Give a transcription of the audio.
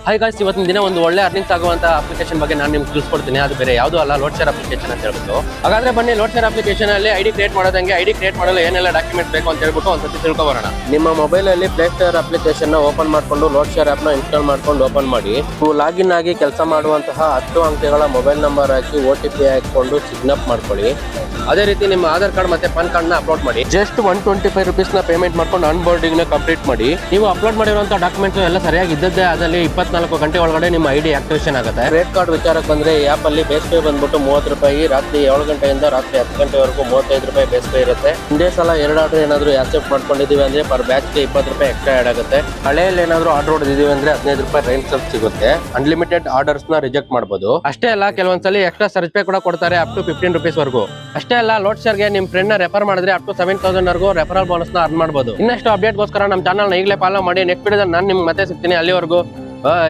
Hi guys, ಇವತ್ತಿನ ದಿನ ಒಂದು ಒಳ್ಳೆ ಅರ್ನಿಂಗ್ಸ್ ಆಗುವಂತ ಅಪ್ಲಿಕೇಶನ್ ಬಗ್ಗೆ ನಾನು ನಿಮ್ಗೆ ತಿಳಿಸ್ಕೊಡ್ತೀನಿ. ಅದು ಬೇರೆ ಯಾವುದೂ ಅಲ್ಲ, ಲೋಡ್ ಶೇರ್ ಅಪ್ಲಿಕೇಶನ್ ಅಂತ ಹೇಳ್ಬಿಟ್ಟು. ಹಾಗಾದ್ರೆ ಬನ್ನಿ, ಲೋಡ್ ಶೇರ್ ಅಪ್ಲಿಕೇಶನ್ ಅಲ್ಲಿ ಐಡಿ ಕ್ರಿಯೇಟ್ ಮಾಡೋದಂಗೆ, ಐಡಿ ಕ್ರಿಯೇಟ್ ಮಾಡಲು ಏನೆಲ್ಲ ಡಾಕ್ಯುಮೆಂಟ್ ಬೇಕು ಅಂತ ಹೇಳ್ಬಿಟ್ಟು ಒಂದ್ಸತಿ ತಿಳ್ಕೊಬರೋಣ. ನಿಮ್ಮ ಮೊಬೈಲ್ ಅಲ್ಲಿ ಪ್ಲೇ ಸ್ಟೋರ್ ಅಪ್ಲಿಕೇಶನ್ ಓಪನ್ ಮಾಡ್ಕೊಂಡು ಲೋಡ್ ಶೇರ್ ಆಪ್ ನ ಇನ್ಸ್ಟಾಲ್ ಮಾಡ್ಕೊಂಡು ಓಪನ್ ಮಾಡಿ. ನೀವು ಲಾಗಿನ್ ಆಗಿ ಕೆಲಸ ಮಾಡುವಂತಹ 10 ಅಂಕೆಗಳ ಮೊಬೈಲ್ ನಂಬರ್ ಹಾಕಿ OTP ಹಾಕೊಂಡು ಸಿಗ್ನ್ ಅಪ್ ಮಾಡ್ಕೊಳ್ಳಿ. ಅದೇ ರೀತಿ ನಿಮ್ಮ ಆಧಾರ್ ಕಾರ್ಡ್ ಮತ್ತೆ ಪಾನ್ ಕಾರ್ಡ್ ನ ಅಪ್ಲೋಡ್ ಮಾಡಿ. ಜಸ್ಟ್ 125 rupees ನ ಪೇಮೆಂಟ್ ಮಾಡ್ಕೊಂಡು ಆನ್ ಬೋರ್ಡಿಂಗ್ ನ ಕಂಪ್ಲೀಟ್ ಮಾಡಿ. ನೀವು ಅಪ್ಲೋಡ್ ಮಾಡಿರುವಂತಹ ಡಾಕ್ಯುಮೆಂಟ್ಸ್ ಎಲ್ಲ ಸರಿಯಾಗಿ ಇದ್ದದ್ದೇ ಅದರಲ್ಲಿ 24 ಗಂಟೆ ಒಳಗಡೆ ನಿಮ್ಮ ಐಡಿ ಆಕ್ಟಿವೇಶನ್ ಆಗುತ್ತೆ. ಕ್ರೆಡಿಟ್ ಕಾರ್ಡ್ ವಿಚಾರಕ್ಕೆ ಬಂದ್ರೆ ಈ ಆಪ್ ಅಲ್ಲಿ ಬೇಸ್ ಪೇ ಬಂದ್ಬಿಟ್ಟು 30 ರೂಪಾಯಿ, ರಾತ್ರಿ 7 ಗಂಟೆಯಿಂದ ರಾತ್ರಿ 10 ಗಂಟೆವರೆಗೂ 35 ರೂಪಾಯಿ ಬೇಸ್ ಪೇ ಇರುತ್ತೆ. ಒಂದೇ ಸಲ 2 ಆರ್ಡರ್ ಏನಾದ್ರು ಆಕ್ಸೆಪ್ಟ್ ಮಾಡ್ಕೊಂಡಿದೀವಿ ಅಂದ್ರೆ ಪರ್ ಬ್ಯಾಚ್ ಗೆ 20 ರೂಪಾಯಿ ಎಕ್ಸ್ಟ್ರಾ ಆಡ್ ಆಗುತ್ತೆ. ಹಳೆಯಲ್ಲಿ ಏನಾದ್ರು ಆರ್ಡರ್ ಹೊಡೆದಿದೀವಿ ಅಂದ್ರೆ 15 ರೂಪಾಯಿ ರೈನ್ ಸಬ್ ಸಿಗುತ್ತೆ. ಅನ್ಲಿಮಿಟೆಡ್ ಆರ್ಡರ್ಸ್ ನ ರಿಜೆಕ್ಟ್ ಮಾಡಬಹುದು. ಅಷ್ಟೇ ಅಲ್ಲ, ಕೆಲವೊಂದ್ಸಲಿ ಎಕ್ಸ್ಟ್ರಾ ಸರ್ಚ್ ಪೇ ಕೂಡ ಕೊಡ್ತಾರೆ, ಅಪ್ ಟು 15 ರೂಪೀಸ್ ವರೆಗೂ. ಅಷ್ಟೇ ಅಲ್ಲ, ಲೋಡ್ ಶೇರ್ ಗೆ ನಿಮ್ ಫ್ರೆಂಡ್ ನ ರೆಫರ್ ಮಾಡಿದ್ರೆ ಅಪ್ ಟು 7000 ವರೆಗೂ ರೆಫರಲ್ ಬೋನಸ್ ನ ಅರ್ನ್ ಮಾಡಬಹುದು. ಇನ್ನಷ್ಟು ಅಪ್ಡೇಟ್ ಗೋಸ್ಕರ ನಮ್ಮ ಚಾನಲ್ ನ ಈಗಲೇ ಫಾಲೋ ಮಾಡಿ. ನೆಕ್ಸ್ಟ್ ವಿಡಿಯೋದಲ್ಲಿ ನಾನು ನಿಮ್ಗೆ ಮತ್ತೆ ಸಿಗ್ತೀನಿ. ಅಲ್ಲಿವರೆಗೂ ಬಾಯ್.